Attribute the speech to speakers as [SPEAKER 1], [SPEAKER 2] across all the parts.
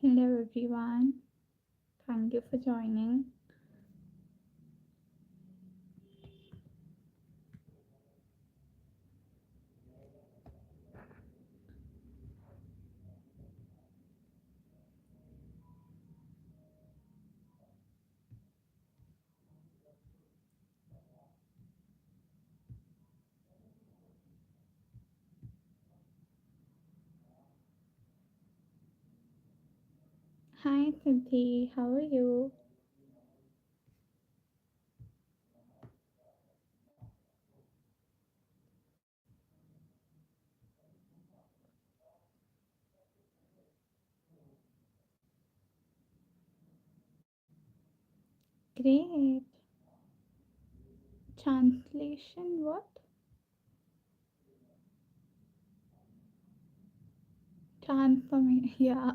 [SPEAKER 1] Hello everyone, thank you for joining. Hi Siddhi, how are you? Great. Translation what? Transformation. Yeah.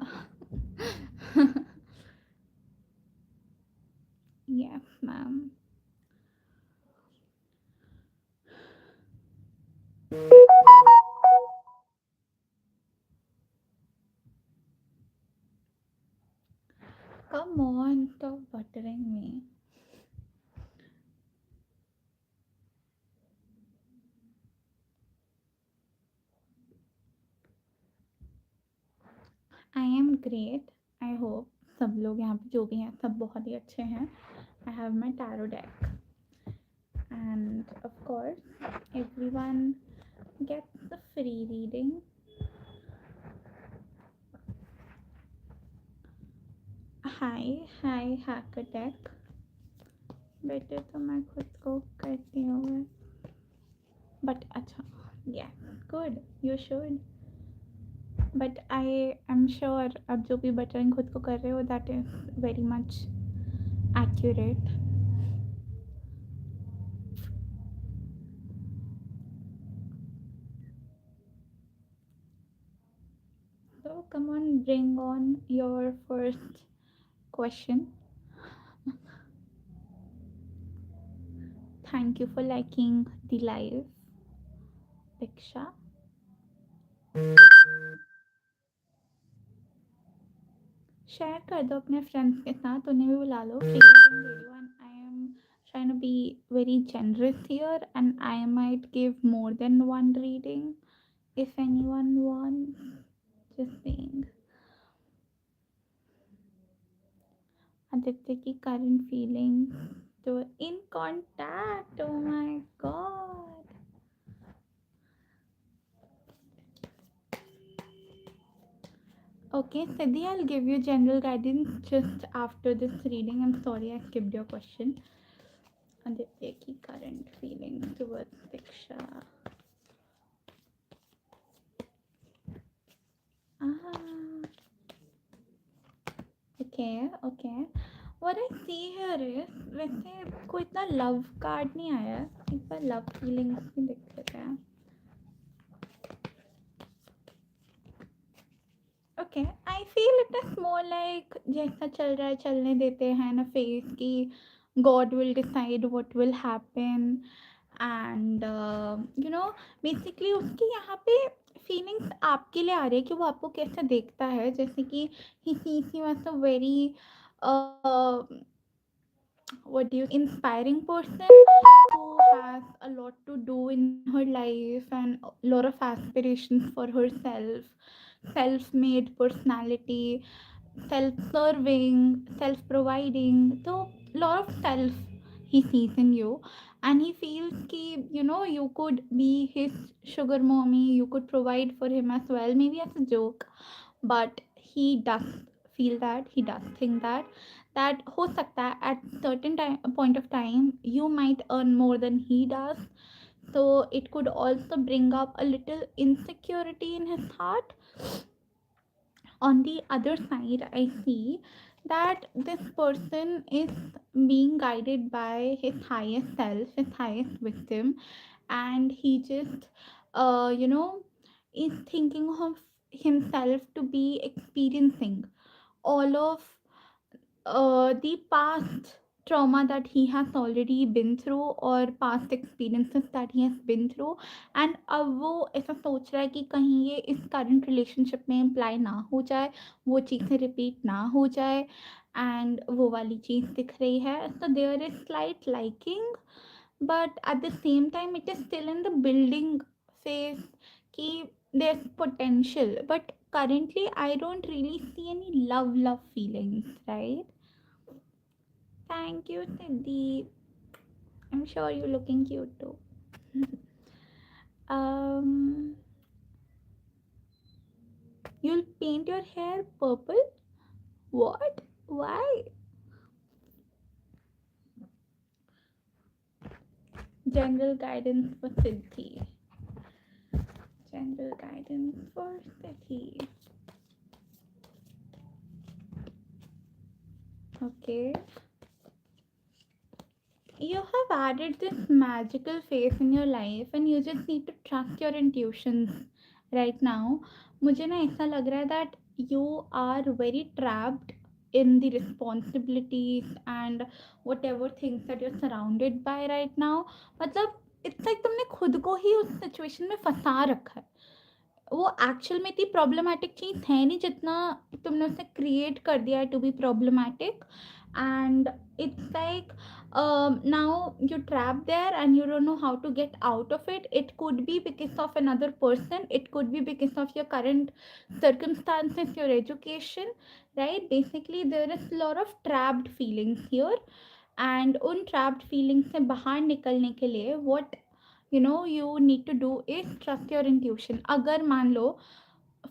[SPEAKER 1] Yes, ma'am. Come on, stop buttering me. I am great. I hope सब लोग यहाँ पे जो भी हैं सब बहुत ही अच्छे हैं. I have my tarot deck, and of course, everyone gets the free reading. Hi hacker tech. बेटे तो मैं खुद को करती हूँ, बट अच्छा, या good, you should. But I am sure अब जो भी बटन खुद को कर रहे हो that is very much accurate. So come on, bring on your first question. Thank you for liking the live, Diksha. Share कर दो अपने फ्रेंड्स के साथ, उन्हें भी बुला लो, फ्री रीडिंग दे दो. And I am trying to be very generous here, and I might give more than one reading if anyone wants. Just saying. Aditya ki current feelings to in contact. Oh my god. Okay, Siddhi, I'll give you general guidance just after this reading. I'm sorry I skipped your question. Aditya ki current feelings towards Diksha. Ah, okay. What I see here is वैसे कोई इतना love card नहीं आया है. एक बार love feelings भी देख लेते हैं. Okay, I feel it is more like जैसा चल रहा है चलने देते हैं ना फेस की. God will decide what will happen. And you know, basically उसकी यहाँ पे फीलिंग्स आपके लिए आ रही है कि वो आपको कैसे देखता है. जैसे कि he sees you as a very what do you inspiring person who has a lot to do in her life and a lot of aspirations for herself, self-made personality, self-serving, self-providing. So lot of self he sees in you, and he feels ki you could be his sugar mommy, you could provide for him as well, maybe as a joke. But he does feel that, he does think that हो सकता है at certain time point of time you might earn more than he does. So it could also bring up a little insecurity in his heart. On the other side, I see that this person is being guided by his highest self, his highest wisdom, and he just is thinking of himself to be experiencing all of the past trauma that he has already been through or past experiences that he has been through, and अब वो ऐसा सोच रहा है कि कहीं ये इस करंट रिलेशनशिप में इम्प्लाई ना हो जाए, वो चीज़ें रिपीट ना हो जाए, एंड वो वाली चीज़ दिख रही है. So there is slight liking, but at the same time it is still in the building phase, कि there's potential, but currently I don't really see any love feelings, right? Thank you, Siddhi. I'm sure you're looking cute too. um, you'll paint your hair purple? What? Why? General guidance for Siddhi. General guidance for Siddhi. Okay. You have added this magical phase in your life and you just need to trust your intuitions right now. मुझे ना ऐसा लग रहा है that you are very trapped in the responsibilities and whatever things that you're surrounded by right now. मतलब it's like तुमने खुद को ही उस सिचुएशन में फंसा रखा है. वो एक्चुअल में इतनी प्रॉब्लमेटिक चीज़ है नहीं जितना तुमने उसे क्रिएट कर दिया है to be problematic. And it's like now you trapped there and you don't know how to get out of it. It could be because of another person, it could be because of your current circumstances, your education, right? Basically there is a lot of trapped feelings here, and उन trapped feelings से बाहर निकलने के लिए what you need to do is trust your intuition. अगर मान लो,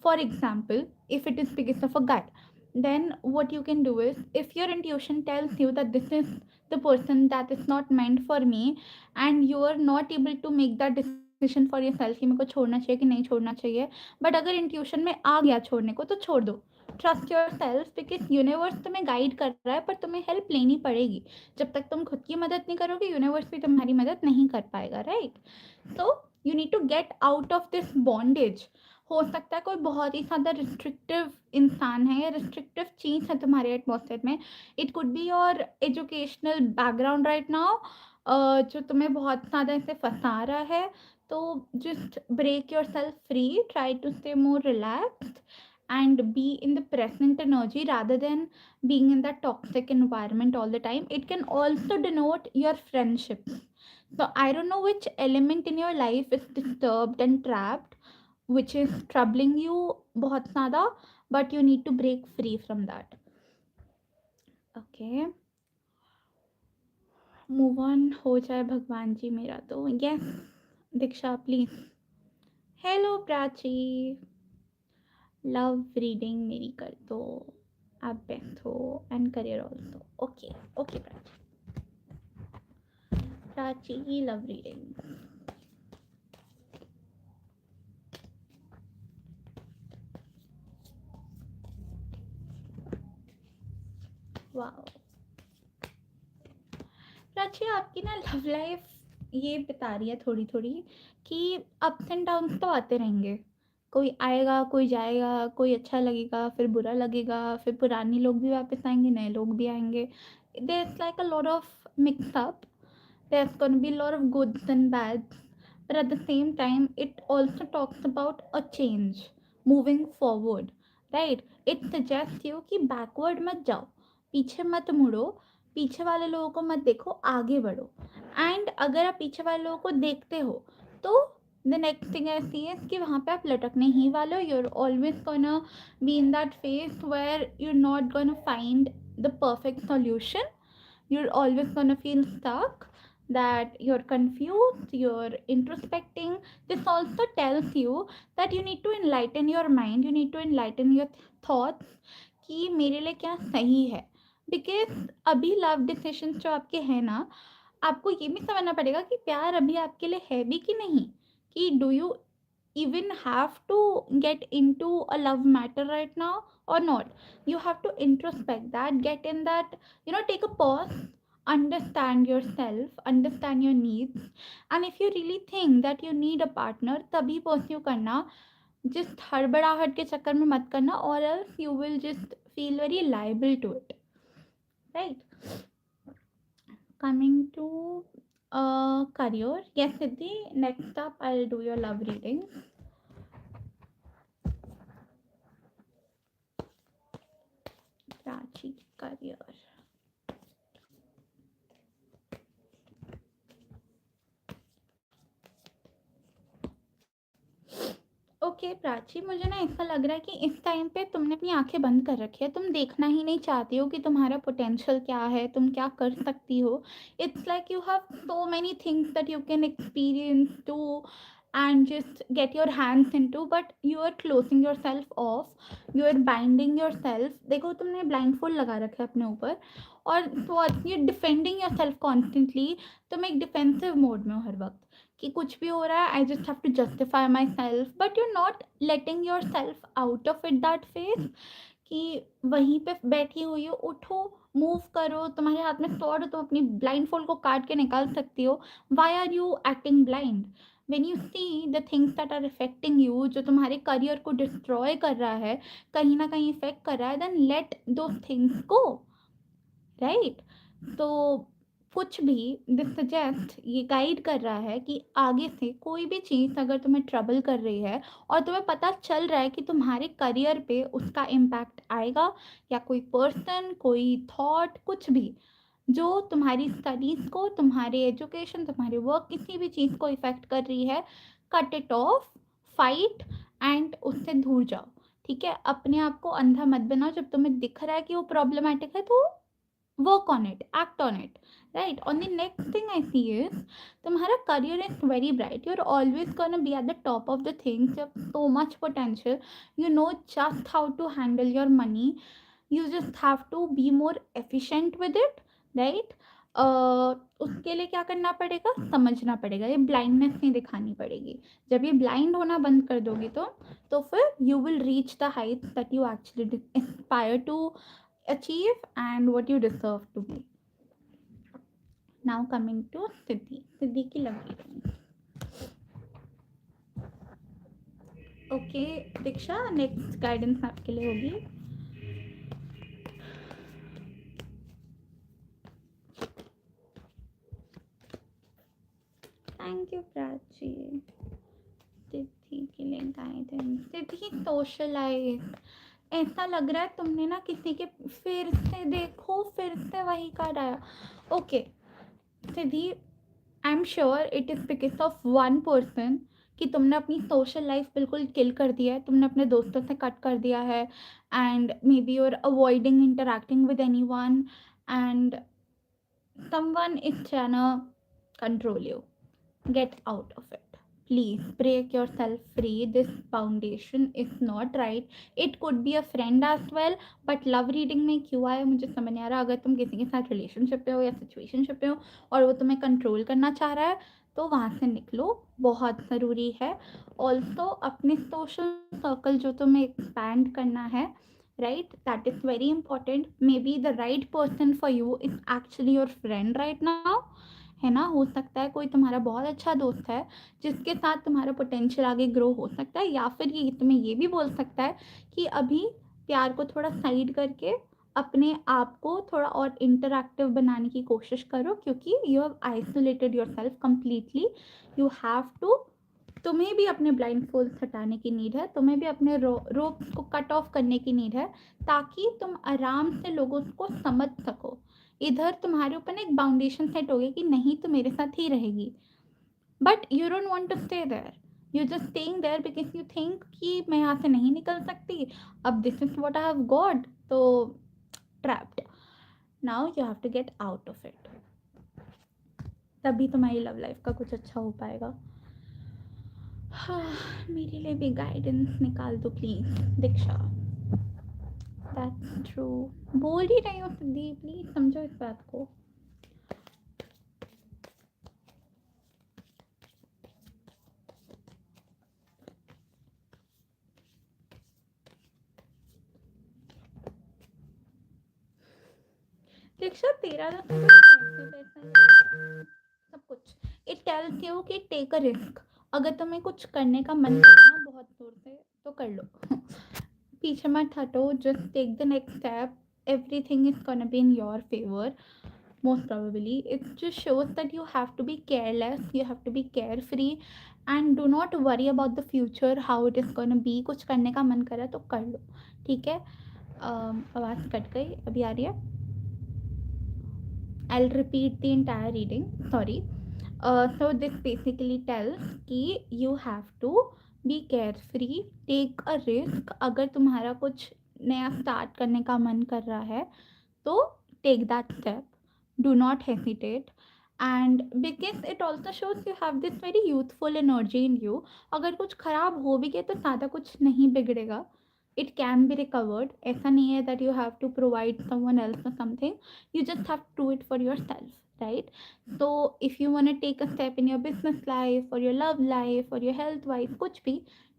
[SPEAKER 1] for example, if it is because of a gut, then what you can do is, if your intuition tells you that this is the person that is not meant for me, and you are not able to make that decision for yourself कि मेरे को छोड़ना चाहिए कि नहीं छोड़ना चाहिए, but अगर इंट्यूशन में आ गया छोड़ने को तो छोड़ दो. Trust your self, because universe तुम्हें गाइड कर रहा है, पर तुम्हें हेल्प लेनी पड़ेगी. जब तक तुम खुद की मदद नहीं करोगे, यूनिवर्स भी तुम्हारी मदद नहीं कर पाएगा, right? So you need to get out of this bondage. हो सकता है कोई बहुत ही ज़्यादा रिस्ट्रिक्टिव इंसान है या रिस्ट्रिक्टिव चीज़ है तुम्हारे एटमॉस्फेयर में. It could be your educational background right now, जो तुम्हें बहुत ज़्यादा ऐसे फंसा रहा है. तो just break your self free, try to stay more relaxed and be in the present energy rather than being in that toxic environment all the time. It can also denote your friendships. So I don't know which element in your life is disturbed and trapped, which is troubling you बहुत ज़्यादा, but you need to break free from that. Okay, move on हो जाए भगवान जी मेरा तो. Yes, Diksha please. Hello Prachi, love reading मेरी कर दो, आप बेस्ट हो, and career also. Okay okay Prachi, Prachi love reading. Wow Prachi, आपकी ना लव लाइफ ये बता रही है थोड़ी थोड़ी कि अप्स एंड डाउन्स तो आते रहेंगे. कोई आएगा, कोई जाएगा, कोई अच्छा लगेगा, फिर बुरा लगेगा, फिर पुराने लोग भी वापस आएंगे, नए लोग भी आएंगे. There is like a lot of mix up. there's going to be a lot of goods and bads, but at the same time it also talks about a change, moving forward, right? It suggests you कि backward मत जाओ, पीछे मत मुड़ो, पीछे वाले लोगों को मत देखो, आगे बढ़ो. एंड अगर आप पीछे वाले लोगों को देखते हो तो the next thing I see is कि वहाँ पे आप लटकने ही वाले हो. You're always gonna be in that phase where you're not gonna find the perfect solution. You're always gonna feel stuck, that you're confused, you're introspecting. This also tells you that you need to enlighten your mind, you need to enlighten your thoughts कि मेरे लिए क्या सही है. Because अभी love decisions जो आपके हैं ना, आपको ये भी समझना पड़ेगा कि प्यार अभी आपके लिए है भी कि नहीं. कि do you even have to get into a love matter right now or not. You have to introspect that, get in that, take a pause, understand yourself, understand your needs, and if you really think that you need a partner तभी pursue करना. just हड़बड़ाहट के चक्कर में मत करना, or else you will just feel very liable to it, right? Coming to career. Yes, Siddhi. Next up, I'll do your love reading. Prachi, career. Okay Prachi, मुझे ना ऐसा लग रहा है कि इस टाइम पे तुमने अपनी आंखें बंद कर रखी है, तुम देखना ही नहीं चाहती हो कि तुम्हारा पोटेंशियल क्या है, तुम क्या कर सकती हो. It's like you have so many things that you can experience too and just get your hands into, but you are closing yourself off, you are binding yourself. देखो तुमने blindfold लगा रखा है अपने ऊपर, और you're defending yourself constantly. तुम एक defensive mode में हो हर वक्त कि कुछ भी हो रहा है, I just have to justify my self, but you not letting your self out of it that face. कि वहीं पे बैठी हुई हो, उठो, मूव करो, तुम्हारे हाथ में स्वॉर्ड हो, तुम अपनी ब्लाइंड फोल्ड को काट के निकाल सकती हो. Why are you acting blind? When you see the things that are affecting you, जो तुम्हारे करियर को डिस्ट्रॉय कर रहा है, कहीं ना कहीं इफेक्ट कर रहा है, देन लेट दो थिंग्स गो. राइट. तो कुछ भी दिस सजेस्ट, ये गाइड कर रहा है कि आगे से कोई भी चीज़ अगर तुम्हें ट्रबल कर रही है और तुम्हें पता चल रहा है कि तुम्हारे करियर पे उसका इम्पैक्ट आएगा, या कोई पर्सन, कोई थॉट, कुछ भी जो तुम्हारी स्टडीज़ को, तुम्हारे एजुकेशन, तुम्हारे वर्क, किसी भी चीज़ को इफ़ेक्ट कर रही है, cut it of, fight, and उससे दूर जाओ. ठीक है, अपने आप को अंधा मत बनाओ. जब तुम्हें दिख रहा है कि वो प्रॉब्लमेटिक है, तो work on it, act on it. Right. On the next thing I see is तुम्हारा career is very bright, you're always gonna be at the top of the things, you have so much potential, you know just how to handle your money, you just have to be more efficient with it. Right. उसके लिए क्या करना पड़ेगा, समझना पड़ेगा, ये blindness नहीं दिखानी पड़ेगी. जब ये ब्लाइंड होना बंद कर दोगी तो फिर you will reach the heights that you actually aspire to achieve and what you deserve to be. Now coming to Siddhi. Siddhi की लव रीडिंग. ओके दीक्षा, नेक्स्ट गाइडेंस आपके लिए होगी. Thank you Prachi. सिद्धि के लिए गाइडेंस. सिद्धि सोशलाइज. ऐसा लग रहा है तुमने ना किसी के, फिर से देखो, फिर से वही कार्ड आया. Okay Siddhi, I am sure it is because of one person कि तुमने अपनी सोशल लाइफ बिल्कुल किल कर दिया है, तुमने अपने दोस्तों से कट कर दिया है, and maybe you are avoiding interacting with anyone, and someone is trying to control you. Get out of it. Please break yourself free. This foundation is not right. It could be a friend as well, but love reading में क्यों आया मुझे समझ नहीं आ रहा. अगर तुम किसी के साथ रिलेशनशिप पे हो या सिचुएशनशिप पे हो और वो तुम्हें कंट्रोल करना चाह रहा है, तो वहाँ से निकलो, बहुत ज़रूरी है. ऑल्सो अपने सोशल सर्कल जो तुम्हें एक्सपैंड करना है, right, that is very important. May be the right person for you is actually your friend right now. है ना, हो सकता है कोई तुम्हारा बहुत अच्छा दोस्त है जिसके साथ तुम्हारा पोटेंशियल आगे ग्रो हो सकता है, या फिर ये तुम्हें ये भी बोल सकता है कि अभी प्यार को थोड़ा साइड करके अपने आप को थोड़ा और इंटरैक्टिव बनाने की कोशिश करो, क्योंकि you have isolated your self completely. You have to, तुम्हें भी अपने ब्लाइंड फोल्ड हटाने की नीड है, तुम्हें भी अपने रोप्स को कट ऑफ करने की नीड है, ताकि तुम आराम से लोगों को समझ सको. इधर तुम्हारे ऊपर एक बाउंडेशन सेट हो गया कि नहीं तो मेरे साथ ही रहेगी, but you don't want to stay there. You just staying there because you think कि मैं यहाँ से नहीं निकल सकती, अब this is what I have got, तो trapped. Now you have to get out of it. तभी तुम्हारी लव लाइफ का कुछ अच्छा हो पाएगा. हाँ, मेरे लिए भी गाइडेंस निकाल दो प्लीज दीक्षा. That's true. बोल ही रही हूँ सिद्धि, प्लीज समझो इस बात को. दीक्षा तेरा ना सब पैसे पैसा सब कुछ, इट टेल्स यू कि टेक अ रिस्क. अगर तुम्हें कुछ करने का मन कर रहा है ना बहुत जोर से, तो कर लो. पीछे मत हटो, just take the next step. Everything is gonna be in your favour. most probably. It just shows that you have to be careless, you have to be carefree, and do not worry about the future, how it is gonna be. कुछ करने का मन करा तो कर लो, ठीक है. आवाज़ कट गई, अभी आ रही है. I'll repeat the entire reading. Sorry. So this basically tells कि you have to be carefree, take a risk. अगर तुम्हारा कुछ नया start करने का मन कर रहा है तो take that step. Do not hesitate. And because it also shows you have this very youthful energy in you. अगर कुछ खराब हो भी गया तो ज़्यादा कुछ नहीं बिगड़ेगा. It can be recovered. ऐसा नहीं है that you have to provide someone else or something. You just have to do it for yourself, right? So if you want to take a step in your business life or your love life or your health wise, कुछ भी,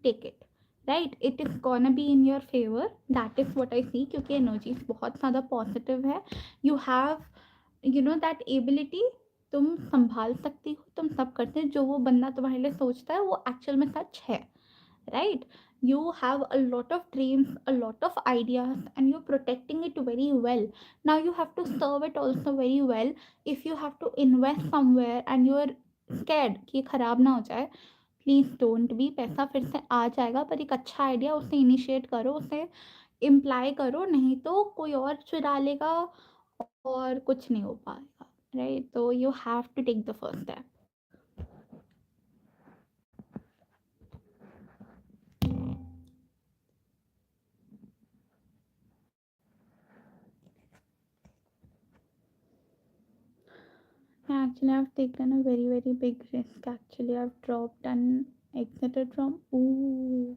[SPEAKER 1] take it, right? It is gonna be in your favor. That is what I see, क्योंकि energies बहुत ज़्यादा positive है. You have, you know, that ability. तुम संभाल सकती हो, तुम सब करते हो. जो वो बंदा तुम्हारे लिए सोचता है वो एक्चुअल में सच है, right? You have a lot of dreams, a lot of ideas, and you're protecting it very well. Now you have to serve it also very well. If you have to invest somewhere and you're scared कि खराब ना हो जाए, please don't be. पैसा फिर से आ जाएगा, पर एक अच्छा आइडिया उसे इनिशिएट करो, उसे इम्प्लाई करो, नहीं तो कोई और चुरा लेगा और कुछ नहीं हो पाएगा, राइट? तो you have to take the first step. Actually, I've taken a very, very big risk. Actually, I've dropped and exited from. Ooh.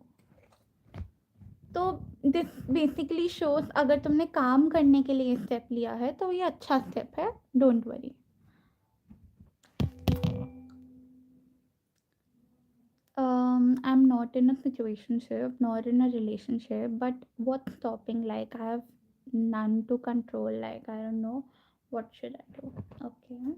[SPEAKER 1] तो दिस बेसिकली शोज, अगर तुमने काम करने के लिए स्टेप लिया है तो ये अच्छा स्टेप है. Don't worry. I'm not in a situationship nor in a relationship, but what's stopping? Like, I have none to control. Like, I don't know what should I do. Okay.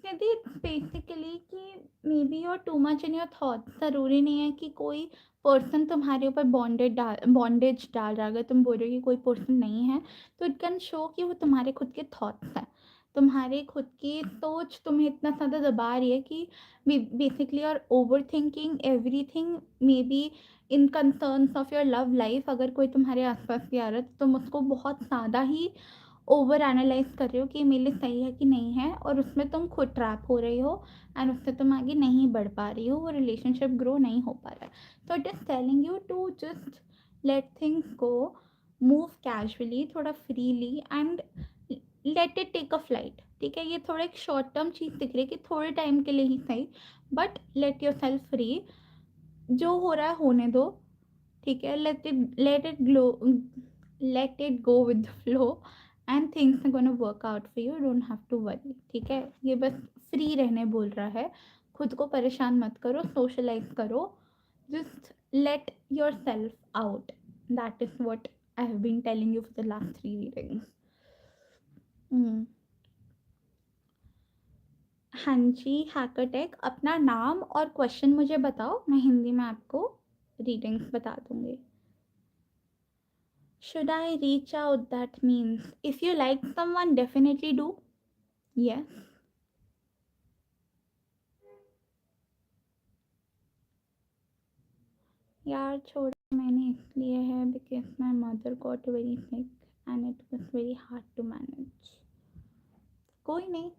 [SPEAKER 1] यदि basically कि may be your too much in your thoughts. ज़रूरी नहीं है कि कोई person तुम्हारे ऊपर bondage डाल रहा है. अगर तुम बोल रहे हो कि कोई पर्सन नहीं है, तो इट कैन शो कि वो तुम्हारे खुद के थॉट्स हैं. तुम्हारे खुद की सोच तुम्हें इतना ज़्यादा दबा रही है कि बेसिकली और over thinking every thing. May be in concerns of your love life, अगर कोई तुम्हारे आसपास भी आ रहा है तो तुम उसको बहुत ज़्यादा ही ओवर एनालाइज कर रहे हो कि मेरे लिए सही है कि नहीं है, और उसमें तुम खुद ट्रैप हो रही हो एंड उससे तुम आगे नहीं बढ़ पा रही हो, वो रिलेशनशिप ग्रो नहीं हो पा रहा है. तो it is telling you to just let things go, move casually, थोड़ा freely, and let it take a flight. ठीक है, ये थोड़ा एक शॉर्ट टर्म चीज़ दिख रही है कि थोड़े टाइम के लिए ही सही, but let your self free. जो हो रहा है होने दो, ठीक है. Let it go with the flow, and things are gonna work out for you. Don't have to worry, ठीक है. ये बस फ्री रहने बोल रहा है. खुद को परेशान मत करो, सोशलाइज करो, just let your self out. That is what I have been telling you for the last 3 readings. हाँ जी, हैकर अपना नाम और क्वेश्चन मुझे बताओ, मैं हिंदी में आपको रीडिंग्स बता दूंगी. Should I reach out? That means if you like someone, definitely do. Yes. यार छोड़ा मैंने इसलिए है because my mother got very sick and it was very hard to manage. कोई नहीं,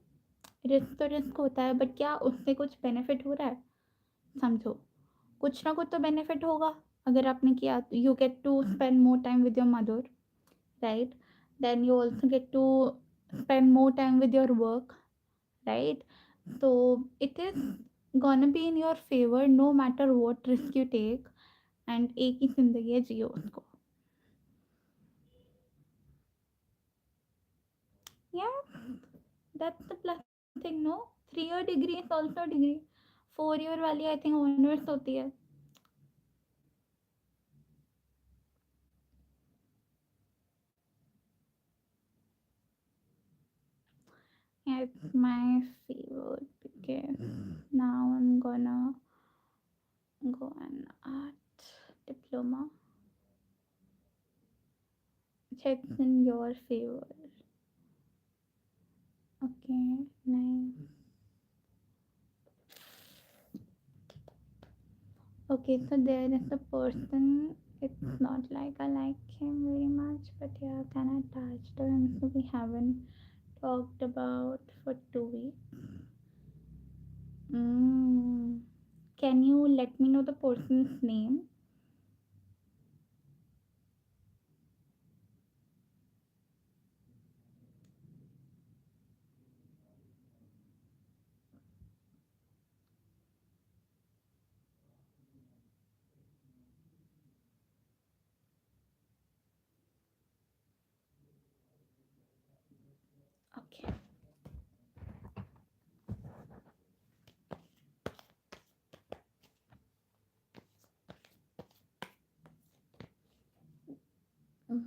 [SPEAKER 1] रिस्क तो रिस्क होता है, बट क्या उससे कुछ बेनिफिट हो रहा है? समझो, कुछ ना कुछ तो बेनिफिट होगा. अगर आपने किया, you get to spend more time with your mother, right? Then you also get to spend more time with your work, right? So it is gonna be in your favor no matter what risk you take. And एक ही जिंदगी है, जियो उसको. Yeah, that's the plus thing, no? 3 year degree is also a degree. 4 year वाली I think honors होती है. Yeah, it's my favorite because now I'm gonna go an art diploma. checks in your favor. Okay, nice. Okay, so there is a person. It's not like I like him very much, but yeah, kind of attached to him. So we haven't talked about for 2 weeks. Mm. Can you let me know the person's name? Okay. Mm.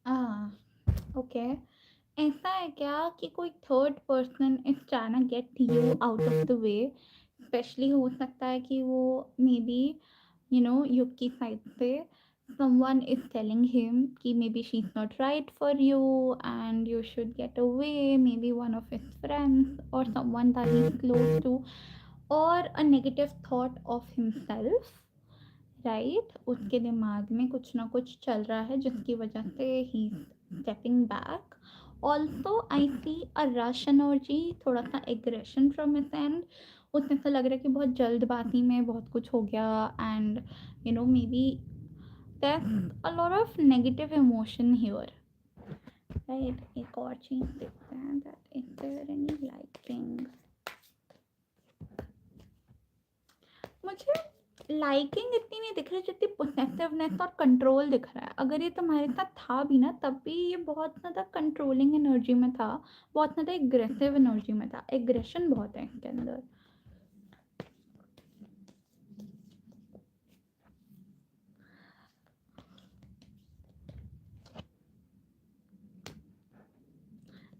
[SPEAKER 1] Ah, okay. ऐसा है क्या कि कोई third person is trying to get you out of the way? Specially हो सकता है कि वो मे बी युग की साइड से someone is telling him कि maybe she's not right for you and you should get away, maybe one of his friends or someone that he's close to, or a negative thought of himself, right? उसके दिमाग में कुछ ना कुछ चल रहा है जिसकी वजह से ही stepping back. Also I see a rush energy, थोड़ा सा एग्रेशन फ्रॉम हिज एंड. उसे ऐसा लग रहा है कि बहुत जल्दबाजी में बहुत कुछ हो गया and may be there's a lot of negative emotion here, right? एक और चीज देखते हैं, that is there any liking. मुझे लाइकिंग इतनी नहीं दिख रही जितनी पोसेसिवनेस और कंट्रोल दिख रहा है. अगर ये तुम्हारे साथ था भी ना, तब भी ये बहुत ज़्यादा कंट्रोलिंग एनर्जी में था, बहुत ज़्यादा एग्रेसिव एनर्जी में था. एग्रेशन बहुत है इसके अंदर.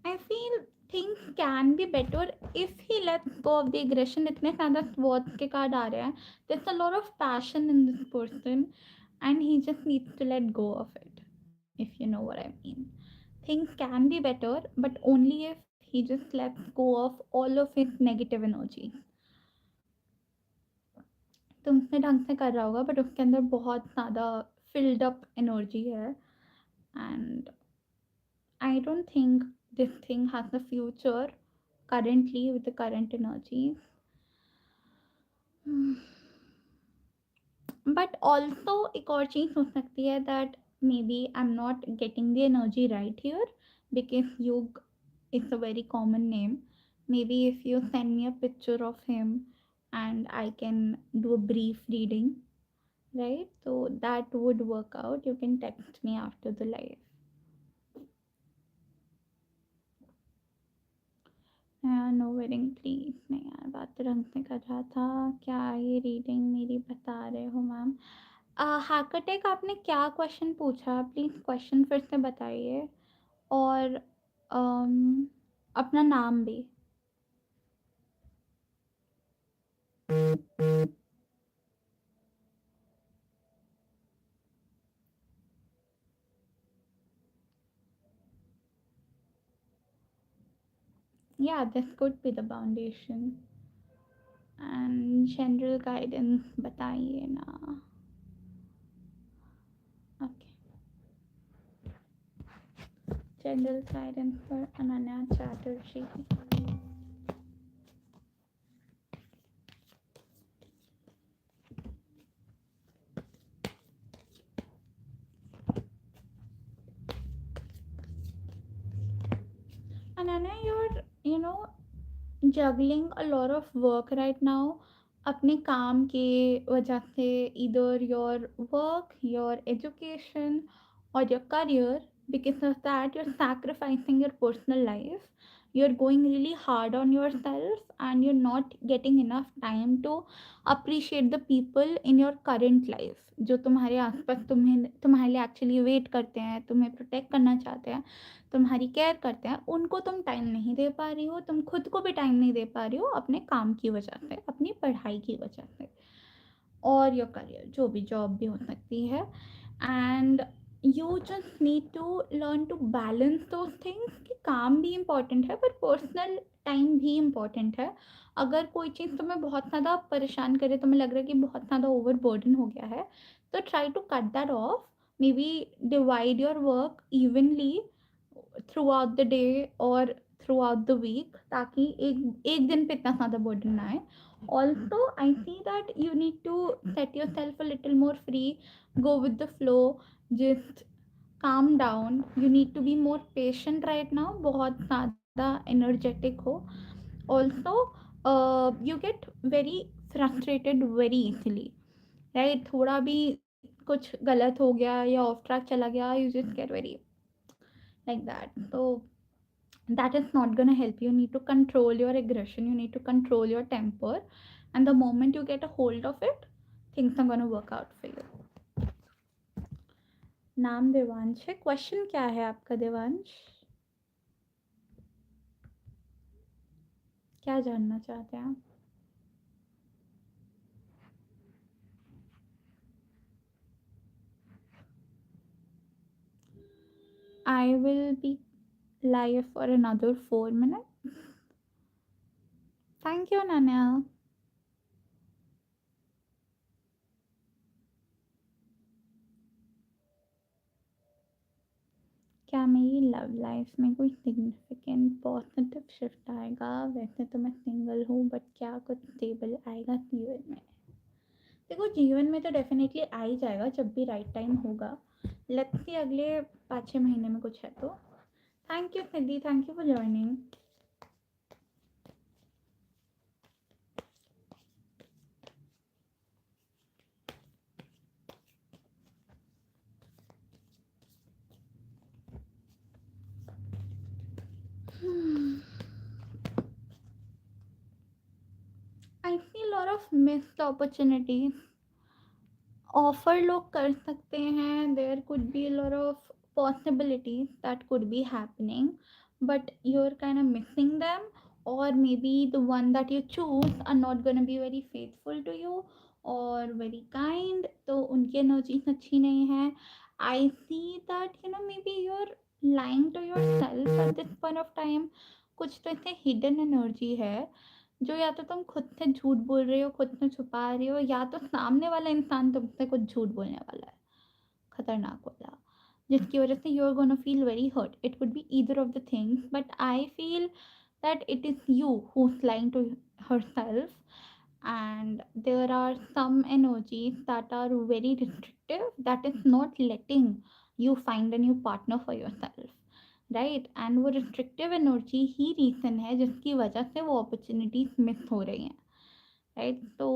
[SPEAKER 1] I feel things can be better if he let's go of the aggression. इतने ज़्यादा वर्ड्स के कार्ड आ रहे हैं. there's a lot of passion in this person and he just needs to let go of it, if you know what I mean. Things can be better, but only if he just lets go of all of his negative energy. तुमसे ढंग से कर रहा होगा but उसके अंदर बहुत ज़्यादा फिल्ड अप एनर्जी है and I don't think this thing has a future currently with the current energies. But also एक और चीज़ हो सकती है that maybe I'm not getting the energy right here because Yug is a very common name. Maybe if you send me a picture of him and I can do a brief reading, right? So that would work out. You can text me after the live. No wedding please. नहीं यार, बात तो ढंग से कर रहा था. क्या ये रीडिंग मेरी बता रहे हो मैम? हैकरटेक आपने क्या क्वेश्चन पूछा? प्लीज़ क्वेश्चन फिर से बताइए और अपना नाम भी. या this could be the foundation and general guidance बताइए ना. Okay, general guidance for Ananya Chatterjee. Ananya, you're juggling a lot of work right now. अपने काम के वजह से either your work, your education or your career, because of that you're sacrificing your personal life. you're going really hard on yourself and you're not getting enough time to appreciate the people in your current life जो तुम्हारे आसपास तुम्हारे लिए actually wait करते हैं, तुम्हें protect करना चाहते हैं, तुम्हारी केयर करते हैं, उनको तुम टाइम नहीं दे पा रही हो, तुम खुद को भी टाइम नहीं दे पा रही हो अपने काम की वजह से, अपनी पढ़ाई की वजह से, और योर करियर, जो भी जॉब भी हो सकती है। And you just need to learn to balance those things कि काम भी इम्पॉर्टेंट है पर पर्सनल टाइम भी इम्पॉर्टेंट है। अगर कोई चीज़ तुम्हें बहुत ज़्यादा परेशान करे, तुम्हें लग रहा है कि बहुत ज़्यादा ओवर बर्डन हो गया है, तो try to cut that off. Maybe divide your work evenly throughout the day और थ्रू आउट द वीक, ताकि एक एक दिन पे इतना ज़्यादा बर्डन ना आए। Also, I see that you need to set yourself a little more free, go with the flow, just calm down. You need to be more patient right now, बहुत ज़्यादा energetic हो। Also, you get very frustrated very easily, right? थोड़ा भी कुछ गलत हो गया या ऑफ ट्रैक चला गया, you just get very like that. So that is not going to help. You need to control your aggression, you need to control your temper, and the moment you get a hold of it, things are going to work out for you. नाम देवांश है। Question क्या है आपका देवांश? क्या जानना चाहते हैं आप? I will be live for another 4 minutes. Thank you, Nanya. क्या मेरी लव लाइफ में कोई सिग्निफिकेंट पॉजिटिव शिफ्ट आएगा? वैसे तो मैं सिंगल हूँ, बट क्या कुछ स्टेबल आएगा जीवन में? देखो, जीवन में तो डेफिनेटली आ ही जाएगा जब भी राइट टाइम होगा। लेट्स सी अगले 5-6 महीने में कुछ है तो। Thank you Siddhi, thank you for joining. I see lot of missed opportunities. Offer लोग कर सकते हैं, there could be lot of possibilities that could be happening, but you're kind of missing them, or maybe the one that you choose are not going to be very faithful to you or very kind, तो उनकी energies अच्छी नहीं है। I see that maybe you're lying to yourself at this point of time। कुछ तो ऐसे hidden energy है जो या तो तुम खुद से झूठ बोल रहे हो, खुद से छुपा रहे हो, या तो सामने वाला इंसान तुमसे कुछ झूठ बोलने वाला है, खतरनाक वाला, जिसकी वजह से you are gonna feel very hurt. It could be either of the things, but I feel that it is you who's lying to herself, and there are some energies that are very restrictive, that is not letting you find a new partner for yourself, right. And वो restrictive energy ही reason है जिसकी वजह से वो opportunities miss हो रही हैं, right. तो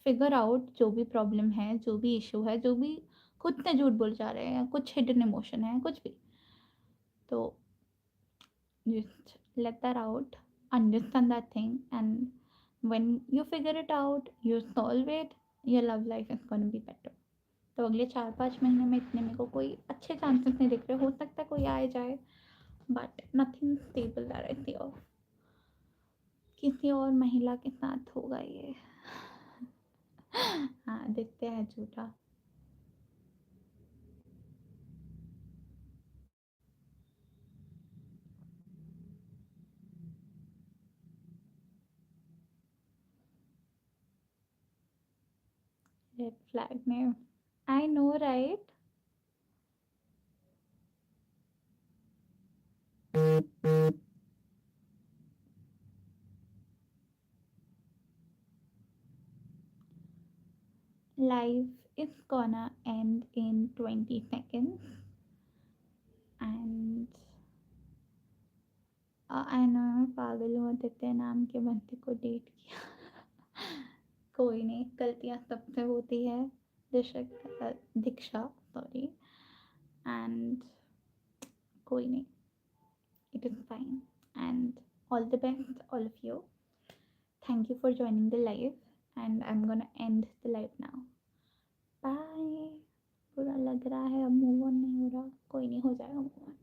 [SPEAKER 1] फिगर आउट जो भी प्रॉब्लम है, जो भी इशू है, जो भी खुद से झूठ बोल जा रहे हैं, कुछ हिडन इमोशन है, कुछ भी, तो just let that out, understand that thing, and when you figure it out, you solve it, your love life is going to be better। तो अगले 4-5 महीने में इतने मेरे को कोई अच्छे चांसेस नहीं दिख रहे। हो सकता है कोई आए जाए, but nothing stable that I see of. किसी और महिला के साथ होगा ये। हाँ, दिखते हैं झूठा। रेड फ्लैग ने, I know right. Life is gonna end in 20 seconds, and I know पागल हूँ आदित्य नाम के बंदे को डेट किया। कोई नहीं, गलतियाँ सबसे होती है। दीक्षा सॉरी। एंड कोई नहीं, it is fine. and all the best, all of you. Thank you for joining the live, and I'm gonna end the live now. Bye. बुरा लग रहा है, अब मूव ऑन नहीं हो रहा. कोई नहीं, हो जाएगा मूव ऑन.